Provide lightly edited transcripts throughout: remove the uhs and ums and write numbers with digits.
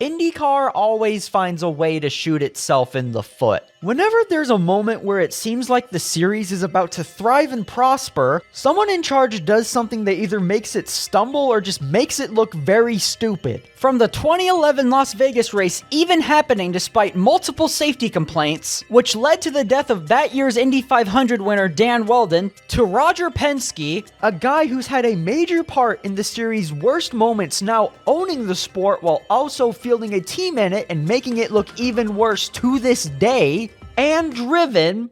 IndyCar always finds a way to shoot itself in the foot. Whenever there's a moment where it seems like the series is about to thrive and prosper, someone in charge does something that either makes it stumble or just makes it look very stupid. From the 2011 Las Vegas race even happening despite multiple safety complaints, which led to the death of that year's Indy 500 winner Dan Weldon, to Roger Penske, a guy who's had a major part in the series' worst moments, now owning the sport while also fielding a team in it and making it look even worse to this day, and driven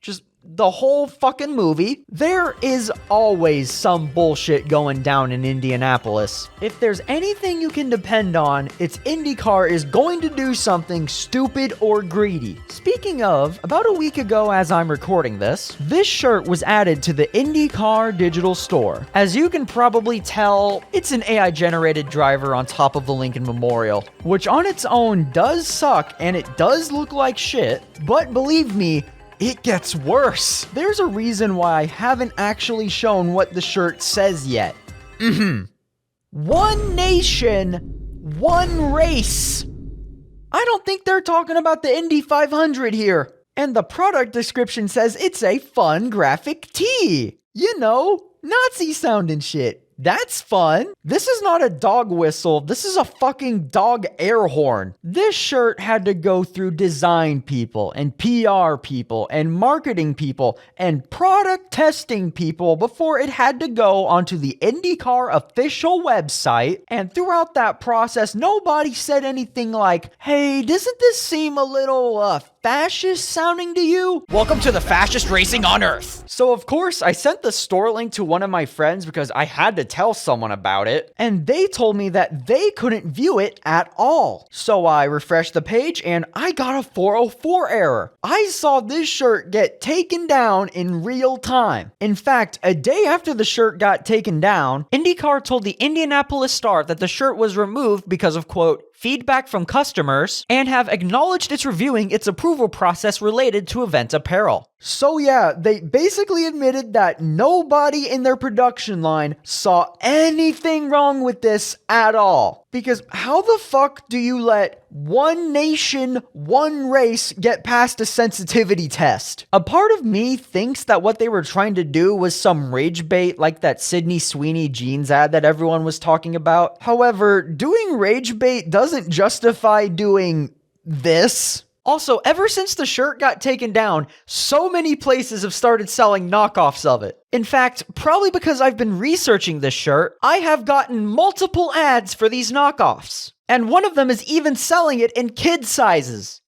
just the whole fucking movie. There is always some bullshit going down in Indianapolis. If there's anything you can depend on, it's IndyCar is going to do something stupid or greedy. Speaking of, about a week ago as I'm recording this shirt was added to the IndyCar digital store. As you can probably tell, it's an AI generated driver on top of the Lincoln Memorial, which on its own does suck and it does look like shit, but believe me, it gets worse. There's a reason why I haven't actually shown what the shirt says yet. One nation, one race. I don't think they're talking about the Indy 500 here. And the product description says it's a fun graphic tee. You know, Nazi sounding shit. That's fun. This is not a dog whistle. This is a fucking dog air horn. This shirt had to go through design people and PR people and marketing people and product testing people before it had to go onto the IndyCar official website. And throughout that process, nobody said anything like, hey, doesn't this seem a little, fascist sounding to you? Welcome to the fastest racing on earth. So of course I sent the store link to one of my friends because I had to tell someone about it, and they told me that they couldn't view it at all. So I refreshed the page and I got a 404 error. I saw this shirt get taken down in real time. In fact, a day after the shirt got taken down, IndyCar told the Indianapolis Star that the shirt was removed because of, quote, feedback from customers, and have acknowledged it's reviewing its approval process related to event apparel. So yeah, they basically admitted that nobody in their production line saw anything wrong with this at all. Because how the fuck do you let one nation, one race get past a sensitivity test? A part of me thinks that what they were trying to do was some rage bait like that Sydney Sweeney jeans ad that everyone was talking about. However, doing rage bait doesn't justify doing this. Also, ever since the shirt got taken down, so many places have started selling knockoffs of it. In fact, probably because I've been researching this shirt, I have gotten multiple ads for these knockoffs. And one of them is even selling it in kid sizes.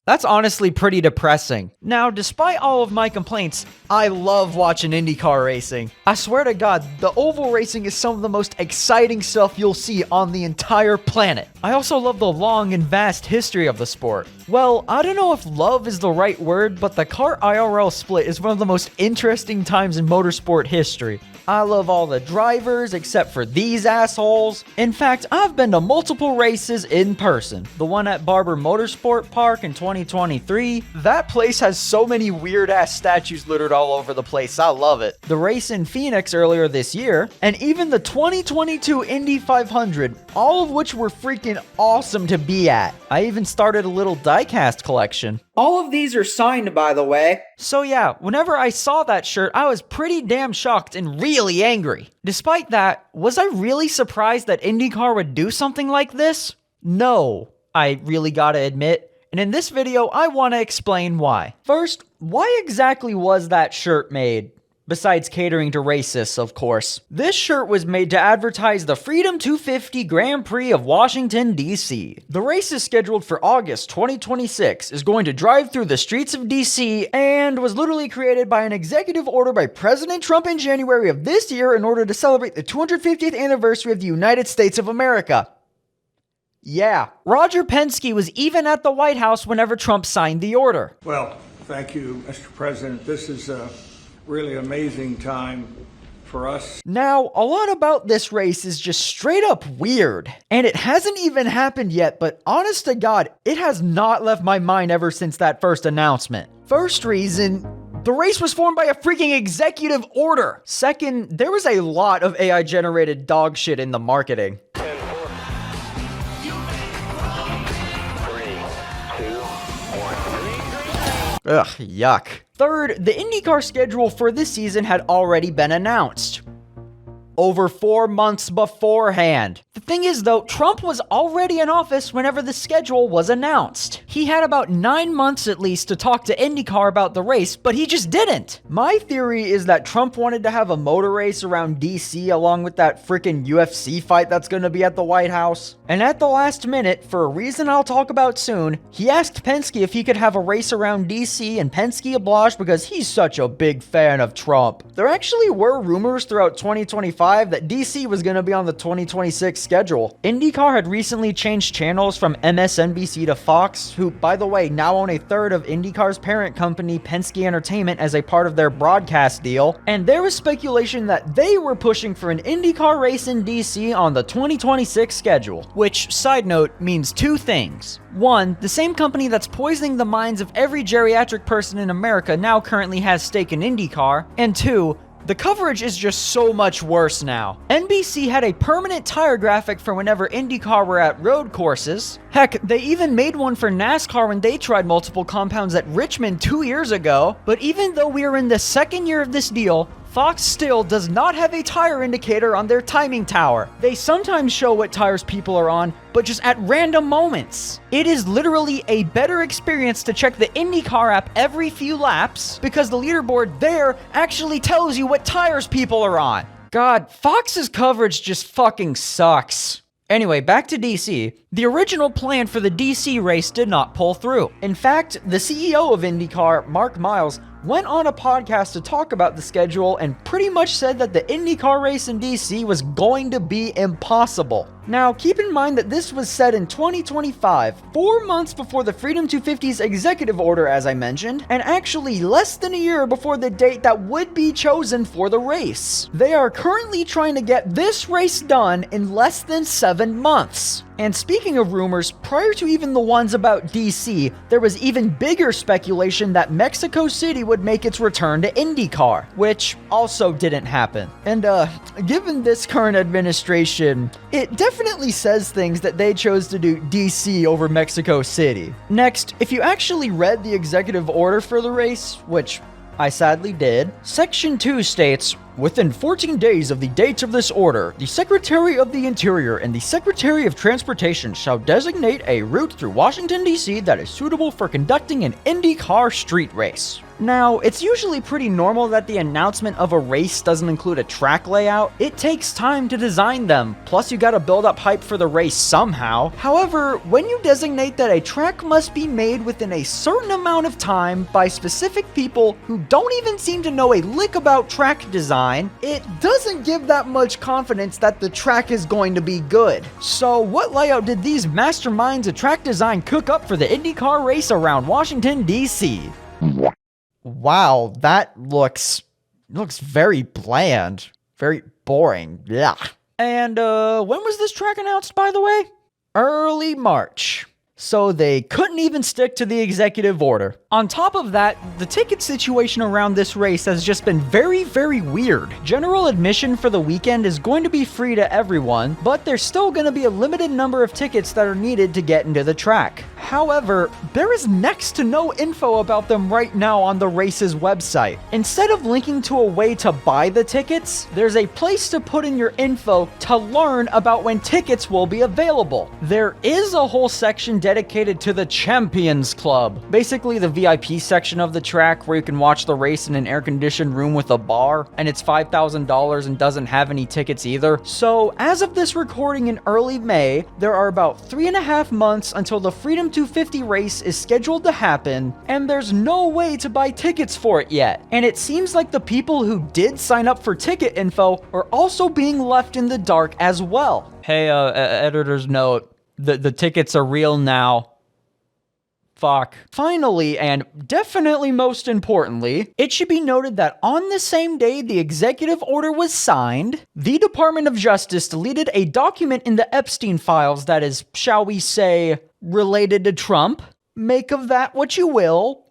That's honestly pretty depressing. Now, despite all of my complaints, I love watching IndyCar racing. I swear to God, the oval racing is some of the most exciting stuff you'll see on the entire planet. I also love the long and vast history of the sport. Well, I don't know if love is the right word, but the kart IRL split is one of the most interesting times in motorsport history. I love all the drivers except for these assholes. In fact, I've been to multiple races in person. The one at Barber Motorsport Park in 2023. That place has so many weird ass statues littered all over the place. I love it. The race in Phoenix earlier this year, and even the 2022 Indy 500, all of which were freaking awesome to be at. I even started a little diecast collection. All of these are signed, by the way. So yeah, whenever I saw that shirt, I was pretty damn shocked and really angry. Despite that, was I really surprised that IndyCar would do something like this? No, I really gotta admit. And in this video, I want to explain why. First, why exactly was that shirt made? Besides catering to racists, of course. This shirt was made to advertise the Freedom 250 Grand Prix of Washington, D.C. The race is scheduled for August 2026, is going to drive through the streets of D.C., and was literally created by an executive order by President Trump in January of this year in order to celebrate the 250th anniversary of the United States of America. Yeah, Roger Penske was even at the White House whenever Trump signed the order. Well, thank you, Mr. President. This is really amazing time for us. Now, a lot about this race is just straight up weird, and it hasn't even happened yet, but honest to God, it has not left my mind ever since that first announcement. First reason, the race was formed by a freaking executive order. Second, there was a lot of AI generated dog shit in the marketing. Ugh, yuck. Third, the IndyCar schedule for this season had already been announced. Over 4 months beforehand. The thing is though, Trump was already in office whenever the schedule was announced. He had about 9 months at least to talk to IndyCar about the race, but he just didn't. My theory is that Trump wanted to have a motor race around DC along with that freaking UFC fight that's gonna be at the White House. And at the last minute, for a reason I'll talk about soon, he asked Penske if he could have a race around DC, and Penske obliged because he's such a big fan of Trump. There actually were rumors throughout 2025 that DC was going to be on the 2026 schedule. IndyCar had recently changed channels from MSNBC to Fox, who, by the way, now own a third of IndyCar's parent company, Penske Entertainment, as a part of their broadcast deal, and there was speculation that they were pushing for an IndyCar race in DC on the 2026 schedule. Which, side note, means two things. One, the same company that's poisoning the minds of every geriatric person in America now currently has stake in IndyCar, and two, the coverage is just so much worse now. NBC had a permanent tire graphic for whenever IndyCar were at road courses. Heck, they even made one for NASCAR when they tried multiple compounds at Richmond 2 years ago. But even though we are in the second year of this deal, Fox still does not have a tire indicator on their timing tower. They sometimes show what tires people are on, but just at random moments. It is literally a better experience to check the IndyCar app every few laps because the leaderboard there actually tells you what tires people are on. God, Fox's coverage just fucking sucks. Anyway, back to DC. The original plan for the DC race did not pull through. In fact, the CEO of IndyCar, Mark Miles, went on a podcast to talk about the schedule and pretty much said that the IndyCar race in DC was going to be impossible. Now, keep in mind that this was said in 2025, 4 months before the Freedom 250's executive order, as I mentioned, and actually less than a year before the date that would be chosen for the race. They are currently trying to get this race done in less than 7 months. And speaking of rumors, prior to even the ones about DC, there was even bigger speculation that Mexico City would make its return to IndyCar, which also didn't happen. And given this current administration, it definitely says things that they chose to do DC over Mexico City. Next, if you actually read the executive order for the race, which I sadly did, Section 2 states, "Within 14 days of the date of this order, the Secretary of the Interior and the Secretary of Transportation shall designate a route through Washington, D.C. that is suitable for conducting an IndyCar street race." Now, it's usually pretty normal that the announcement of a race doesn't include a track layout. It takes time to design them, plus you gotta build up hype for the race somehow. However, when you designate that a track must be made within a certain amount of time by specific people who don't even seem to know a lick about track design, it doesn't give that much confidence that the track is going to be good. So what layout did these masterminds of track design cook up for the IndyCar race around Washington, D.C.? Wow, that looks very bland. Very boring. Yeah. And when was this track announced, by the way? Early March. So they couldn't even stick to the executive order. On top of that, the ticket situation around this race has just been very, very weird. General admission for the weekend is going to be free to everyone, but there's still going to be a limited number of tickets that are needed to get into the track. However, there is next to no info about them right now on the race's website. Instead of linking to a way to buy the tickets, there's a place to put in your info to learn about when tickets will be available. There is a whole section dedicated to the Champions Club, basically the VIP section of the track where you can watch the race in an air-conditioned room with a bar, and it's $5,000 and doesn't have any tickets either. So as of this recording in early May, there are about 3.5 months until the Freedom 250 race is scheduled to happen, and there's no way to buy tickets for it yet. And it seems like the people who did sign up for ticket info are also being left in the dark as well. Hey, editor's note. The tickets are real now. Fuck. Finally, and definitely most importantly, it should be noted that on the same day the executive order was signed, the Department of Justice deleted a document in the Epstein files that is, shall we say, related to Trump. Make of that what you will,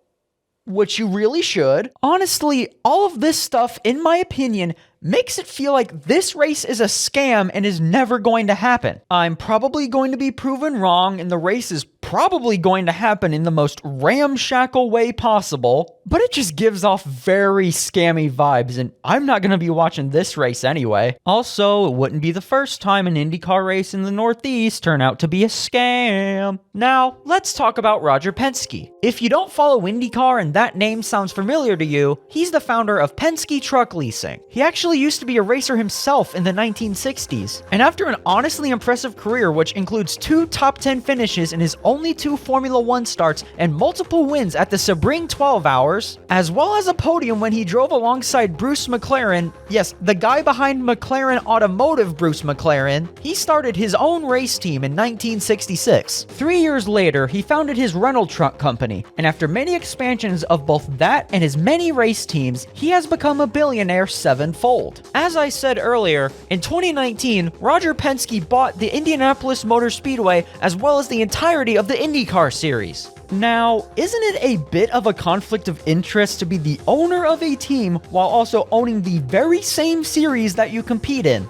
which you really should. Honestly, all of this stuff, in my opinion, makes it feel like this race is a scam and is never going to happen. I'm probably going to be proven wrong and the race is probably going to happen in the most ramshackle way possible, but it just gives off very scammy vibes, and I'm not going to be watching this race anyway. Also, it wouldn't be the first time an IndyCar race in the Northeast turned out to be a scam. Now, let's talk about Roger Penske. If you don't follow IndyCar and that name sounds familiar to you, he's the founder of Penske Truck Leasing. He actually used to be a racer himself in the 1960s, and after an honestly impressive career which includes 2 top 10 finishes in his only 2 Formula 1 starts and multiple wins at the Sebring 12 Hours, as well as a podium when he drove alongside Bruce McLaren, yes, the guy behind McLaren Automotive Bruce McLaren, he started his own race team in 1966. 3 years later, he founded his rental truck company, and after many expansions of both that and his many race teams, he has become a billionaire 7-fold. As I said earlier, in 2019, Roger Penske bought the Indianapolis Motor Speedway as well as the entirety of the IndyCar series. Now, isn't it a bit of a conflict of interest to be the owner of a team while also owning the very same series that you compete in?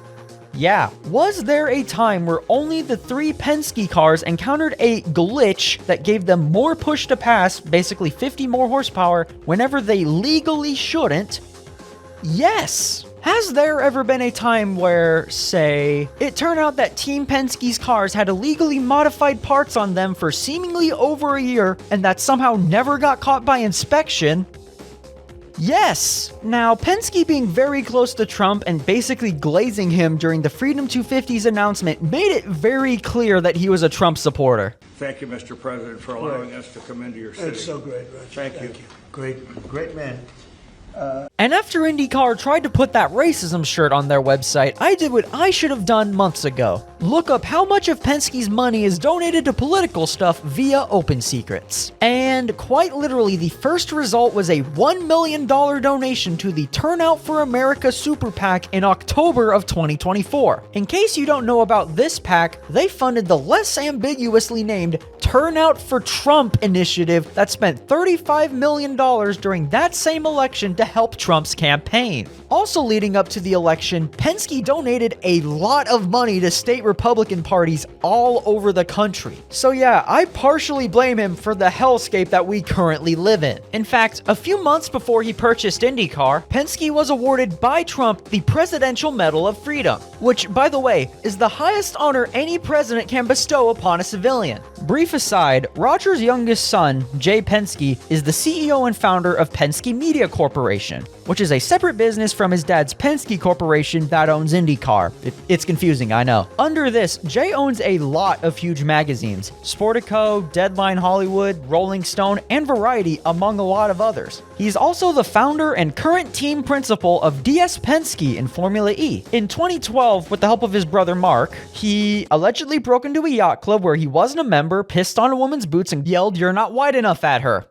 Yeah, was there a time where only the 3 Penske cars encountered a glitch that gave them more push to pass, basically 50 more horsepower, whenever they legally shouldn't? Yes! Has there ever been a time where, say, it turned out that Team Penske's cars had illegally modified parts on them for seemingly over a year and that somehow never got caught by inspection? Yes! Now, Penske being very close to Trump and basically glazing him during the Freedom 250's announcement made it very clear that he was a Trump supporter. Thank you, Mr. President, for allowing us to come into your city. That's so great, Roger. Thank you. Great man. And after IndyCar tried to put that racism shirt on their website, I did what I should have done months ago. Look up how much of Penske's money is donated to political stuff via Open Secrets. And quite literally, the first result was a $1 million donation to the Turnout for America Super PAC in October of 2024. In case you don't know about this PAC, they funded the less ambiguously named Turnout for Trump initiative that spent $35 million during that same election to help Trump's campaign. Also leading up to the election, Penske donated a lot of money to state Republican parties all over the country. So yeah, I partially blame him for the hellscape that we currently live in. In fact, a few months before he purchased IndyCar, Penske was awarded by Trump the Presidential Medal of Freedom, which, by the way, is the highest honor any president can bestow upon a civilian. Brief aside, Roger's youngest son, Jay Penske, is the CEO and founder of Penske Media Corporation, which is a separate business from his dad's Penske Corporation that owns IndyCar. It's confusing, I know. Under this, Jay owns a lot of huge magazines: Sportico, Deadline Hollywood, Rolling Stone, and Variety, among a lot of others. He's also the founder and current team principal of DS Penske in Formula E. In 2012, with the help of his brother Mark, he allegedly broke into a yacht club where he wasn't a member, pissed on a woman's boots, and yelled, "You're not wide enough" at her.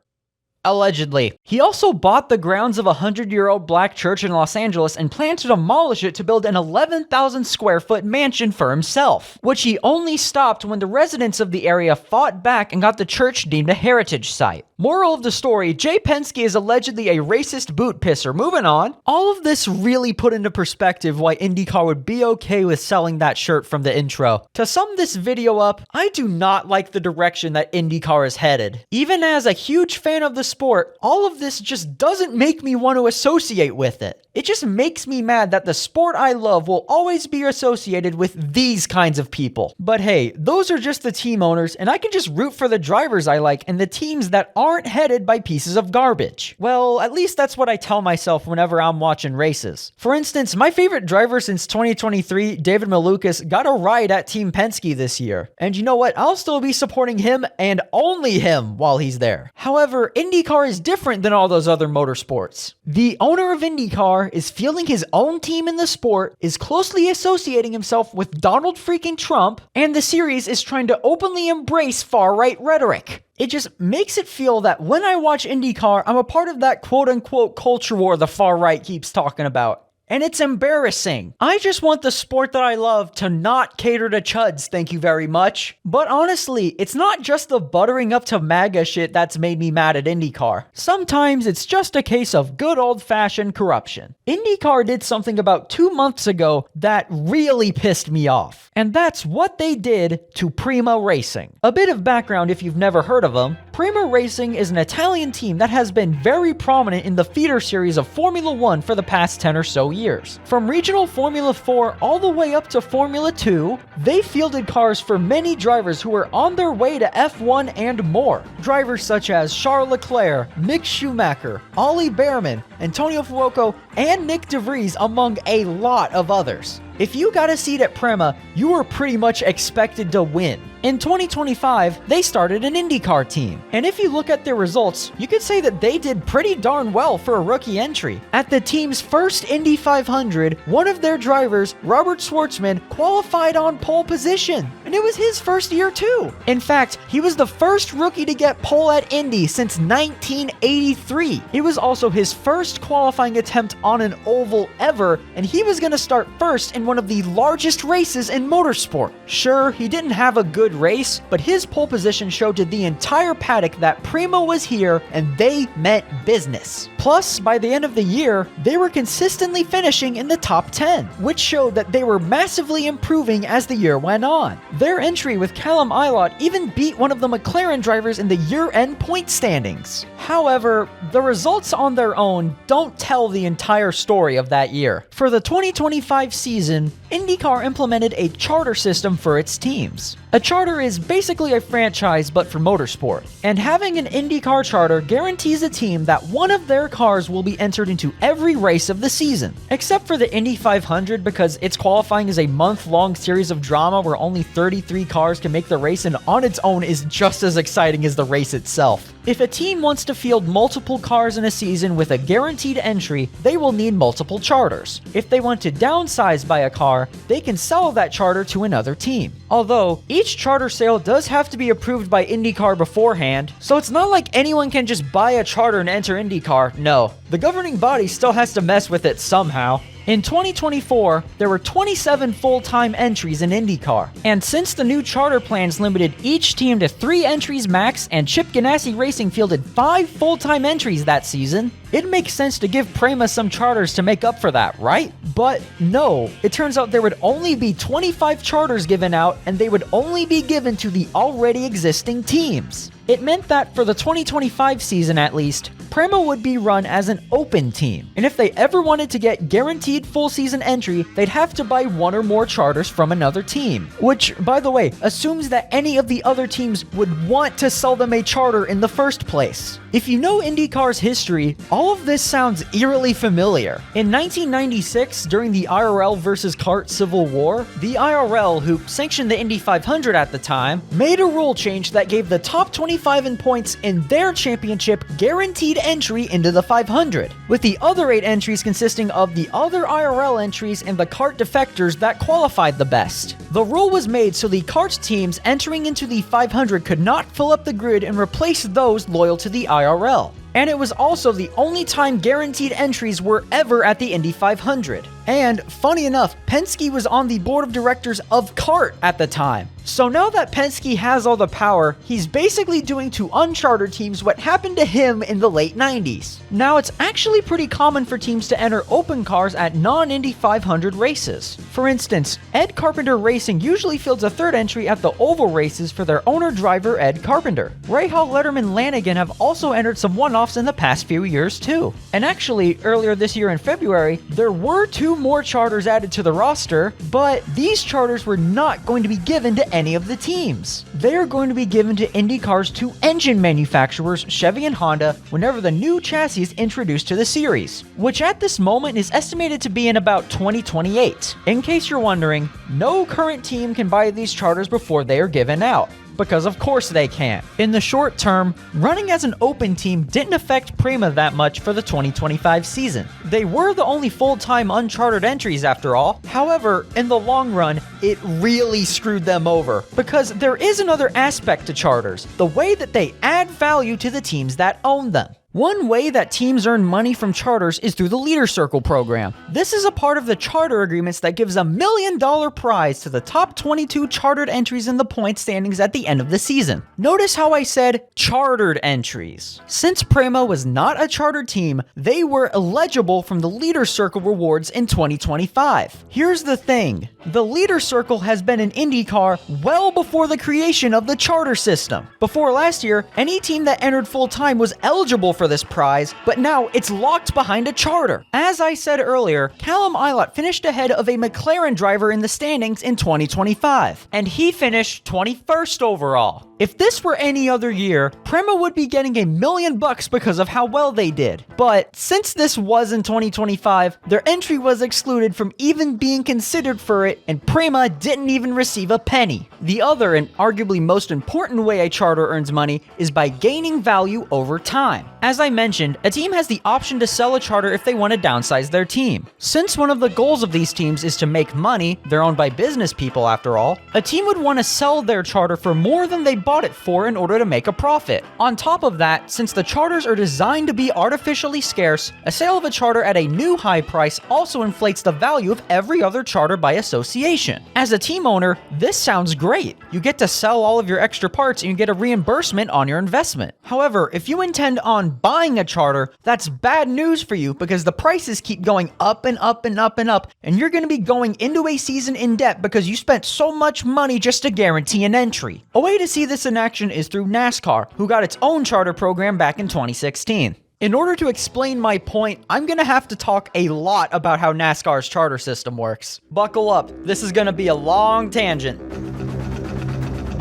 Allegedly. He also bought the grounds of a 100-year-old black church in Los Angeles and planned to demolish it to build an 11,000 square foot mansion for himself, which he only stopped when the residents of the area fought back and got the church deemed a heritage site. Moral of the story, Jay Penske is allegedly a racist boot pisser. Moving on. All of this really put into perspective why IndyCar would be okay with selling that shirt from the intro. To sum this video up, I do not like the direction that IndyCar is headed. Even as a huge fan of the sport, all of this just doesn't make me want to associate with it. It just makes me mad that the sport I love will always be associated with these kinds of people. But hey, those are just the team owners, and I can just root for the drivers I like and the teams that aren't headed by pieces of garbage. Well, at least that's what I tell myself whenever I'm watching races. For instance, my favorite driver since 2023, David Malukas, got a ride at Team Penske this year. And you know what? I'll still be supporting him and only him while he's there. However, IndyCar is different than all those other motorsports. The owner of IndyCar is fielding his own team in the sport, is closely associating himself with Donald freaking Trump, and the series is trying to openly embrace far-right rhetoric. It just makes it feel that when I watch IndyCar, I'm a part of that quote-unquote culture war the far-right keeps talking about. And it's embarrassing. I just want the sport that I love to not cater to chuds, thank you very much. But honestly, it's not just the buttering up to MAGA shit that's made me mad at IndyCar. Sometimes it's just a case of good old-fashioned corruption. IndyCar did something about 2 months ago that really pissed me off. And that's what they did to Prema Racing. A bit of background if you've never heard of them. Prema Racing is an Italian team that has been very prominent in the feeder series of Formula 1 for the past 10 or so years. From regional Formula 4 all the way up to Formula 2, they fielded cars for many drivers who were on their way to F1 and more. Drivers such as Charles Leclerc, Mick Schumacher, Ollie Behrman, Antonio Fuoco, and Nick DeVries, among a lot of others. If you got a seat at Prema, you were pretty much expected to win. In 2025, they started an IndyCar team, and if you look at their results, you could say that they did pretty darn well for a rookie entry. At the team's first Indy 500, one of their drivers, Robert Schwartzman, qualified on pole position, and it was his first year too. In fact, he was the first rookie to get pole at Indy since 1983. It was also his first qualifying attempt on an oval ever, and he was going to start first in one of the largest races in motorsport. Sure, he didn't have a good race, but his pole position showed to the entire paddock that Prema was here and they meant business. Plus, by the end of the year, they were consistently finishing in the top 10, which showed that they were massively improving as the year went on. Their entry with Callum Ilott even beat one of the McLaren drivers in the year-end point standings. However, the results on their own don't tell the entire story of that year. For the 2025 season, IndyCar implemented a charter system for its teams. A charter is basically a franchise but for motorsport, and having an IndyCar charter guarantees a team that one of their cars will be entered into every race of the season, except for the Indy 500 because its qualifying is a month-long series of drama where only 33 cars can make the race and on its own is just as exciting as the race itself. If a team wants to field multiple cars in a season with a guaranteed entry, they will need multiple charters. If they want to downsize by a car, they can sell that charter to another team. Although, each charter sale does have to be approved by IndyCar beforehand, so it's not like anyone can just buy a charter and enter IndyCar. No, the governing body still has to mess with it somehow. In 2024, there were 27 full-time entries in IndyCar, and since the new charter plans limited each team to 3 entries max and Chip Ganassi Racing fielded 5 full-time entries that season, it makes sense to give Prema some charters to make up for that, right? But no, it turns out there would only be 25 charters given out, and they would only be given to the already existing teams. It meant that for the 2025 season at least, Prema would be run as an open team, and if they ever wanted to get guaranteed full season entry, they'd have to buy 1 or more charters from another team, which, by the way, assumes that any of the other teams would want to sell them a charter in the first place. If you know IndyCar's history, all of this sounds eerily familiar. In 1996, during the IRL versus CART Civil War, the IRL, who sanctioned the Indy 500 at the time, made a rule change that gave the top 25 in points in their championship guaranteed entry into the 500, with the other 8 entries consisting of the other IRL entries and the CART defectors that qualified the best. The rule was made so the CART teams entering into the 500 could not fill up the grid and replace those loyal to the IRL. And it was also the only time guaranteed entries were ever at the Indy 500. And, funny enough, Penske was on the board of directors of CART at the time. So now that Penske has all the power, he's basically doing to unchartered teams what happened to him in the late 90s. Now, it's actually pretty common for teams to enter open cars at non-Indy 500 races. For instance, Ed Carpenter Racing usually fields a 3rd entry at the oval races for their owner-driver Ed Carpenter. Rahal Letterman Lanigan have also entered some one-offs in the past few years too. And actually, earlier this year in February, there were 2 more charters added to the roster, but these charters were not going to be given to any of the teams. They are going to be given to IndyCar's 2 engine manufacturers, Chevy and Honda, whenever the new chassis is introduced to the series, which at this moment is estimated to be in about 2028. In case you're wondering, no current team can buy these charters before they are given out, because of course they can't. In the short term, running as an open team didn't affect Prema that much for the 2025 season. They were the only full-time unchartered entries after all. However, in the long run, it really screwed them over, because there is another aspect to charters, the way that they add value to the teams that own them. One way that teams earn money from charters is through the Leader Circle program. This is a part of the charter agreements that gives $1 million prize to the top 22 chartered entries in the point standings at the end of the season. Notice how I said chartered entries. Since Prema was not a chartered team, they were eligible from the Leader Circle rewards in 2025. Here's the thing. The Leader Circle has been in IndyCar well before the creation of the charter system. Before last year, any team that entered full-time was eligible for this prize, but now it's locked behind a charter. As I said earlier, Callum Ilott finished ahead of a McLaren driver in the standings in 2025, and he finished 21st overall. If this were any other year, Prema would be getting $1 million because of how well they did. But since this was in 2025, their entry was excluded from even being considered for it, and Prema didn't even receive a penny. The other and arguably most important way a charter earns money is by gaining value over time. As I mentioned, a team has the option to sell a charter if they want to downsize their team. Since one of the goals of these teams is to make money, they're owned by business people after all, a team would want to sell their charter for more than they bought it for in order to make a profit. On top of that, since the charters are designed to be artificially scarce, a sale of a charter at a new high price also inflates the value of every other charter by association. As a team owner, this sounds great. You get to sell all of your extra parts and you get a reimbursement on your investment. However, if you intend on buying a charter, that's bad news for you because the prices keep going up and up and up and up, and you're going to be going into a season in debt because you spent so much money just to guarantee an entry. A way to see this in action is through NASCAR, who got its own charter program back in 2016. In order to explain my point, I'm going to have to talk a lot about how NASCAR's charter system works. Buckle up, this is going to be a long tangent.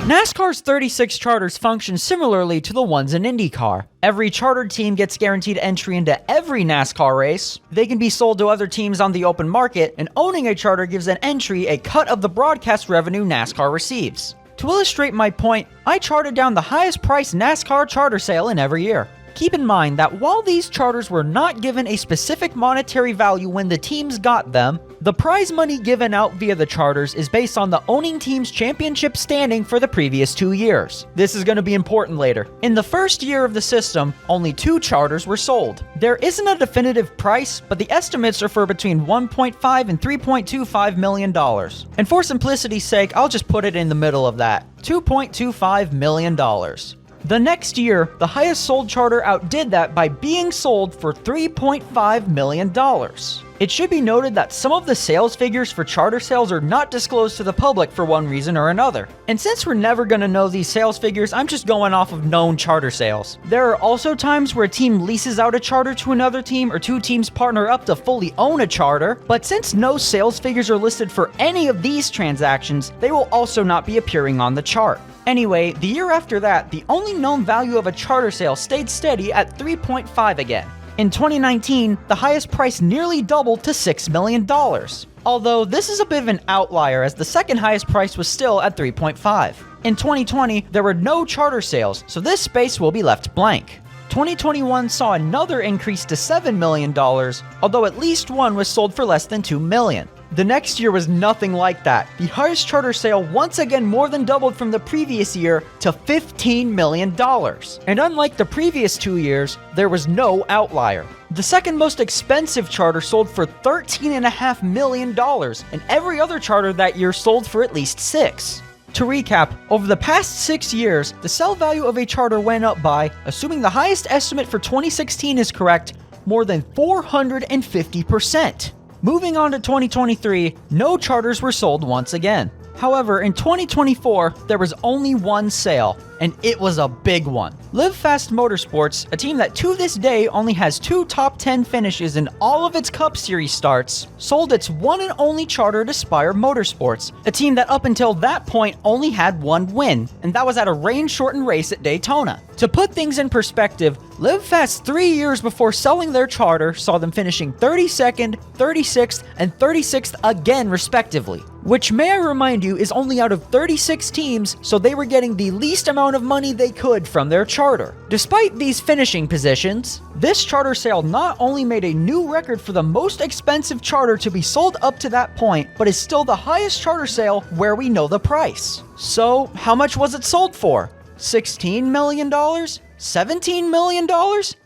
NASCAR's 36 charters function similarly to the ones in IndyCar. Every chartered team gets guaranteed entry into every NASCAR race. They can be sold to other teams on the open market, and owning a charter gives an entry a cut of the broadcast revenue NASCAR receives. To illustrate my point, I charted down the highest priced NASCAR charter sale in every year. Keep in mind that while these charters were not given a specific monetary value when the teams got them, the prize money given out via the charters is based on the owning team's championship standing for the previous 2 years. This is going to be important later. In the first year of the system, only 2 charters were sold. There isn't a definitive price, but the estimates are for between $1.5 and $3.25 million. And for simplicity's sake, I'll just put it in the middle of that. $2.25 million. The next year, the highest sold charter outdid that by being sold for $3.5 million. It should be noted that some of the sales figures for charter sales are not disclosed to the public for one reason or another. And since we're never going to know these sales figures, I'm just going off of known charter sales. There are also times where a team leases out a charter to another team or 2 teams partner up to fully own a charter, but since no sales figures are listed for any of these transactions, they will also not be appearing on the chart. Anyway, the year after that, the only known value of a charter sale stayed steady at 3.5 again. In 2019, the highest price nearly doubled to $6 million. Although this is a bit of an outlier as the second highest price was still at 3.5. In 2020, there were no charter sales, so this space will be left blank. 2021 saw another increase to $7 million, although at least one was sold for less than $2 million. The next year was nothing like that. The highest charter sale once again more than doubled from the previous year to $15 million. And unlike the previous 2 years, there was no outlier. The second most expensive charter sold for $13.5 million, and every other charter that year sold for at least $6 million. To recap, over the past 6 years, the sell value of a charter went up by, assuming the highest estimate for 2016 is correct, more than 450%. Moving on to 2023, no charters were sold once again. However, in 2024, there was only one sale, and it was a big one. Live Fast Motorsports, a team that to this day only has 2 top 10 finishes in all of its Cup Series starts, sold its one and only charter to Spire Motorsports, a team that up until that point only had 1 win, and that was at a rain-shortened race at Daytona. To put things in perspective, Live Fast 3 years before selling their charter saw them finishing 32nd, 36th, and 36th again respectively, which may I remind you is only out of 36 teams, so they were getting the least amount of money they could from their charter. Despite these finishing positions, this charter sale not only made a new record for the most expensive charter to be sold up to that point, but is still the highest charter sale where we know the price. So, how much was it sold for? $16 million? $17 million?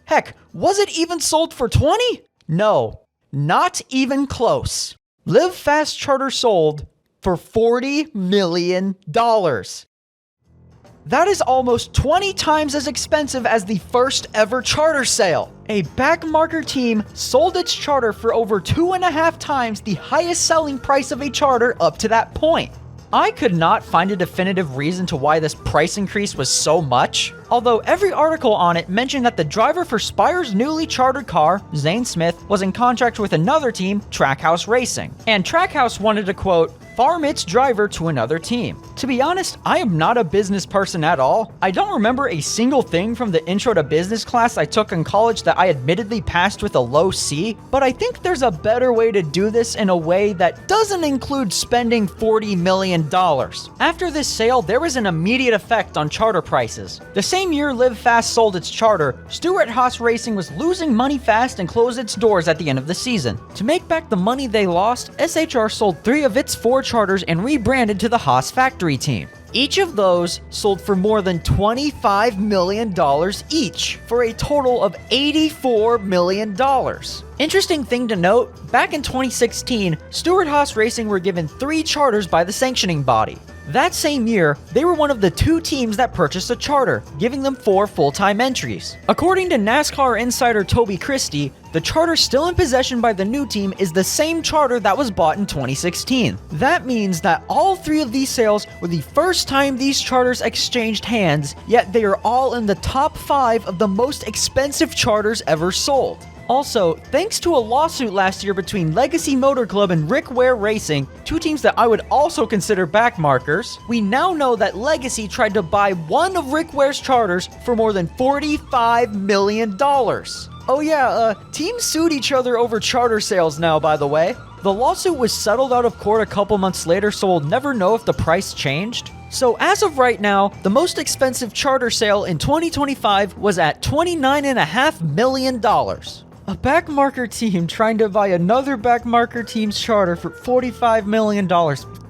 Heck, was it even sold for 20? No, not even close. Live Fast Charter sold for $40 million. That is almost 20 times as expensive as the first ever charter sale. A backmarker team sold its charter for over 2.5 times the highest selling price of a charter up to that point. I could not find a definitive reason to why this price increase was so much, although every article on it mentioned that the driver for Spire's newly chartered car, Zane Smith, was in contract with another team, Trackhouse Racing, and Trackhouse wanted to, quote, farm its driver to another team. To be honest, I am not a business person at all. I don't remember a single thing from the Intro to Business class I took in college that I admittedly passed with a low C, but I think there's a better way to do this in a way that doesn't include spending $40 million. After this sale, there was an immediate effect on charter prices. The same year Live Fast sold its charter, Stewart-Haas Racing was losing money fast and closed its doors at the end of the season. To make back the money they lost, SHR sold 3 of its 4 charters and rebranded to the Haas factory team. Each of those sold for more than $25 million each, for a total of $84 million. Interesting thing to note, back in 2016, Stewart-Haas Racing were given 3 charters by the sanctioning body. That same year, they were one of the 2 teams that purchased a charter, giving them 4 full-time entries. According to NASCAR insider Toby Christie, the charter still in possession by the new team is the same charter that was bought in 2016. That means that all 3 of these sales were the first time these charters exchanged hands, yet they are all in the top 5 of the most expensive charters ever sold. Also, thanks to a lawsuit last year between Legacy Motor Club and Rick Ware Racing, 2 teams that I would also consider backmarkers, we now know that Legacy tried to buy one of Rick Ware's charters for more than $45 million. Oh yeah, teams sued each other over charter sales now, by the way. The lawsuit was settled out of court a couple months later, so we'll never know if the price changed. So as of right now, the most expensive charter sale in 2025 was at $29.5 million. A backmarker team trying to buy another backmarker team's charter for $45 million.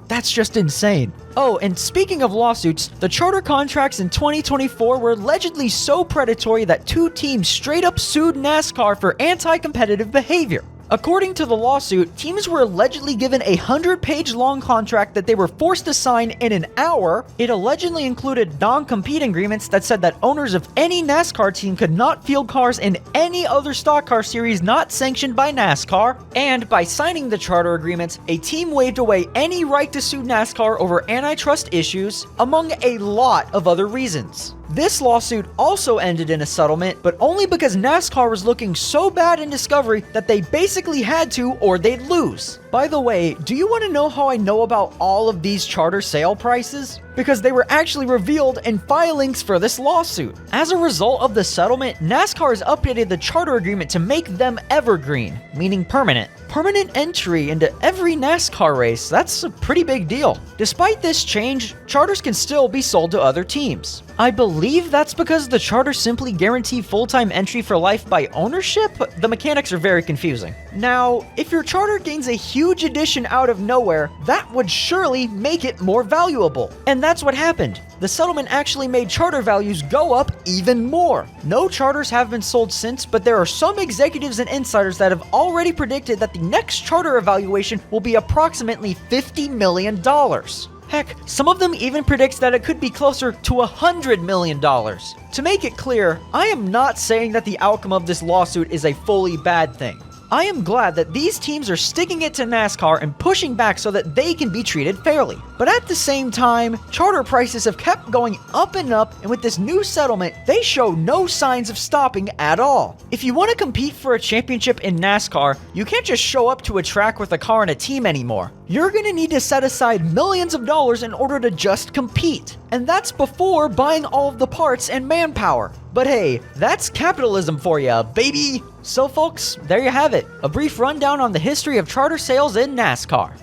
That's just insane. Oh, and speaking of lawsuits, the charter contracts in 2024 were allegedly so predatory that 2 teams straight up sued NASCAR for anti-competitive behavior. According to the lawsuit, teams were allegedly given a 100-page long contract that they were forced to sign in an hour. It allegedly included non-compete agreements that said that owners of any NASCAR team could not field cars in any other stock car series not sanctioned by NASCAR. And by signing the charter agreements, a team waived away any right to sue NASCAR over antitrust issues, among a lot of other reasons. This lawsuit also ended in a settlement, but only because NASCAR was looking so bad in discovery that they basically had to or they'd lose. By the way, do you want to know how I know about all of these charter sale prices? Because they were actually revealed in filings for this lawsuit. As a result of the settlement, NASCAR has updated the charter agreement to make them evergreen, meaning permanent. Permanent entry into every NASCAR race, that's a pretty big deal. Despite this change, charters can still be sold to other teams. I believe that's because the charters simply guarantee full-time entry for life by ownership. The mechanics are very confusing. Now, if your charter gains a huge addition out of nowhere, that would surely make it more valuable. And that's what happened. The settlement actually made charter values go up even more. No charters have been sold since, but there are some executives and insiders that have already predicted that the next charter evaluation will be approximately $50 million. Heck, some of them even predicts that it could be closer to $100 million. To make it clear, I am not saying that the outcome of this lawsuit is a fully bad thing. I am glad that these teams are sticking it to NASCAR and pushing back so that they can be treated fairly. But at the same time, charter prices have kept going up, and with this new settlement, they show no signs of stopping at all. If you want to compete for a championship in NASCAR, you can't just show up to a track with a car and a team anymore. You're gonna need to set aside millions of dollars in order to just compete. And that's before buying all of the parts and manpower. But hey, that's capitalism for ya, baby! So folks, there you have it. A brief rundown on the history of charter sales in NASCAR.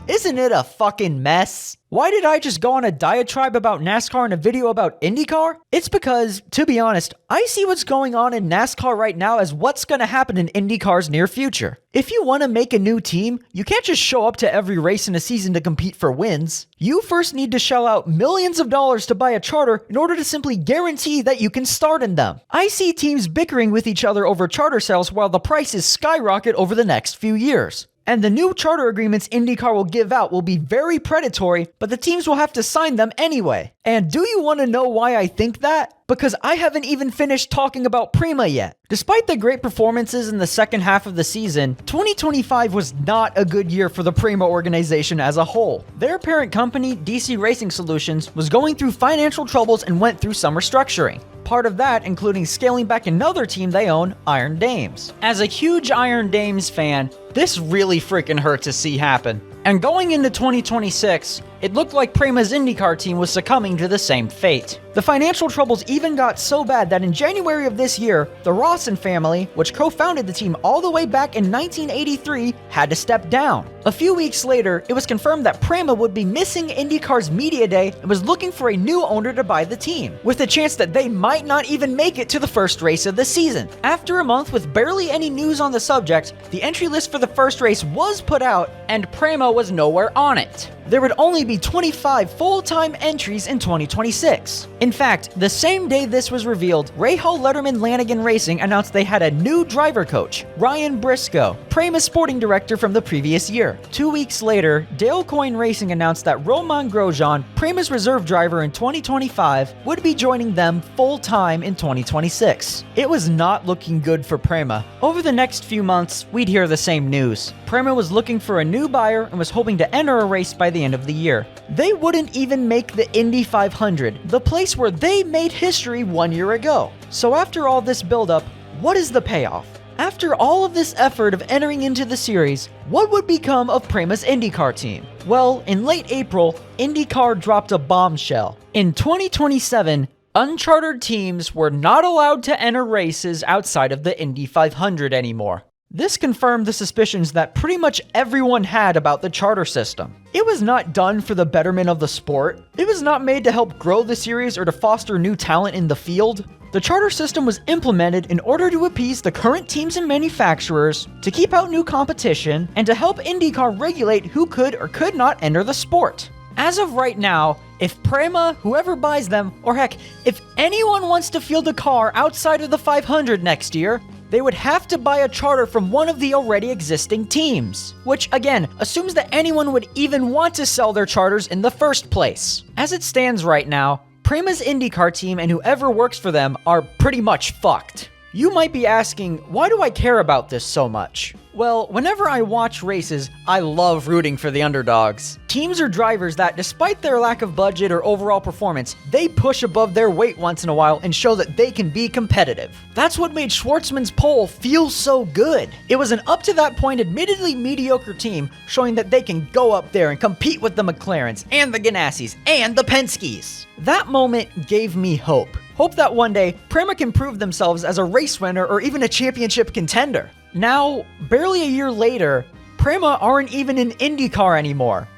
Isn't it a fucking mess? Why did I just go on a diatribe about NASCAR in a video about IndyCar? It's because, to be honest, I see what's going on in NASCAR right now as what's going to happen in IndyCar's near future. If you want to make a new team, you can't just show up to every race in a season to compete for wins. You first need to shell out millions of dollars to buy a charter in order to simply guarantee that you can start in them. I see teams bickering with each other over charter sales while the prices skyrocket over the next few years. And the new charter agreements IndyCar will give out will be very predatory, but the teams will have to sign them anyway. And do you want to know why I think that? Because I haven't even finished talking about Prema yet. Despite the great performances in the second half of the season, 2025 was not a good year for the Prema organization as a whole. Their parent company, DC Racing Solutions, was going through financial troubles and went through some restructuring. Part of that including scaling back another team they own, Iron Dames. As a huge Iron Dames fan, this really freaking hurt to see happen. And going into 2026, it looked like Prema's IndyCar team was succumbing to the same fate. The financial troubles even got so bad that in January of this year, the Rawson family, which co-founded the team all the way back in 1983, had to step down. A few weeks later, it was confirmed that Prema would be missing IndyCar's media day and was looking for a new owner to buy the team, with a chance that they might not even make it to the first race of the season. After a month with barely any news on the subject, the entry list for the first race was put out, and Prema was nowhere on it. There would only be 25 full-time entries in 2026. In fact, the same day this was revealed, Rahal Letterman Lanigan Racing announced they had a new driver coach, Ryan Briscoe, Prema's sporting director from the previous year. 2 weeks later, Dale Coyne Racing announced that Roman Grosjean, Prema's reserve driver in 2025, would be joining them full-time in 2026. It was not looking good for Prema. Over the next few months, we'd hear the same news. Prema was looking for a new buyer and was hoping to enter a race by the end of the year. They wouldn't even make the Indy 500, the place where they made history 1 year ago. So after all this buildup, what is the payoff? After all of this effort of entering into the series, what would become of Prema's IndyCar team? Well, in late April, IndyCar dropped a bombshell. In 2027, unchartered teams were not allowed to enter races outside of the Indy 500 anymore. This confirmed the suspicions that pretty much everyone had about the charter system. It was not done for the betterment of the sport. It was not made to help grow the series or to foster new talent in the field. The charter system was implemented in order to appease the current teams and manufacturers, to keep out new competition, and to help IndyCar regulate who could or could not enter the sport. As of right now, if Prema, whoever buys them, or heck, if anyone wants to field a car outside of the 500 next year, they would have to buy a charter from one of the already existing teams, which again assumes that anyone would even want to sell their charters in the first place. As it stands right now, Prema's IndyCar team and whoever works for them are pretty much fucked. You might be asking, why do I care about this so much? Well, whenever I watch races, I love rooting for the underdogs. Teams or drivers that, despite their lack of budget or overall performance, they push above their weight once in a while and show that they can be competitive. That's what made Schwartzman's pole feel so good. It was an up to that point admittedly mediocre team showing that they can go up there and compete with the McLarens and the Ganassis and the Penskes. That moment gave me hope. Hope that one day, Prema can prove themselves as a race winner or even a championship contender. Now, barely a year later, Prema aren't even in IndyCar anymore.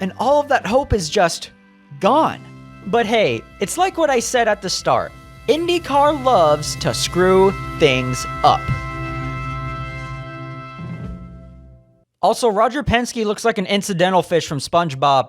And all of that hope is just gone. But hey, it's like what I said at the start. IndyCar loves to screw things up. Also, Roger Penske looks like an incidental fish from SpongeBob.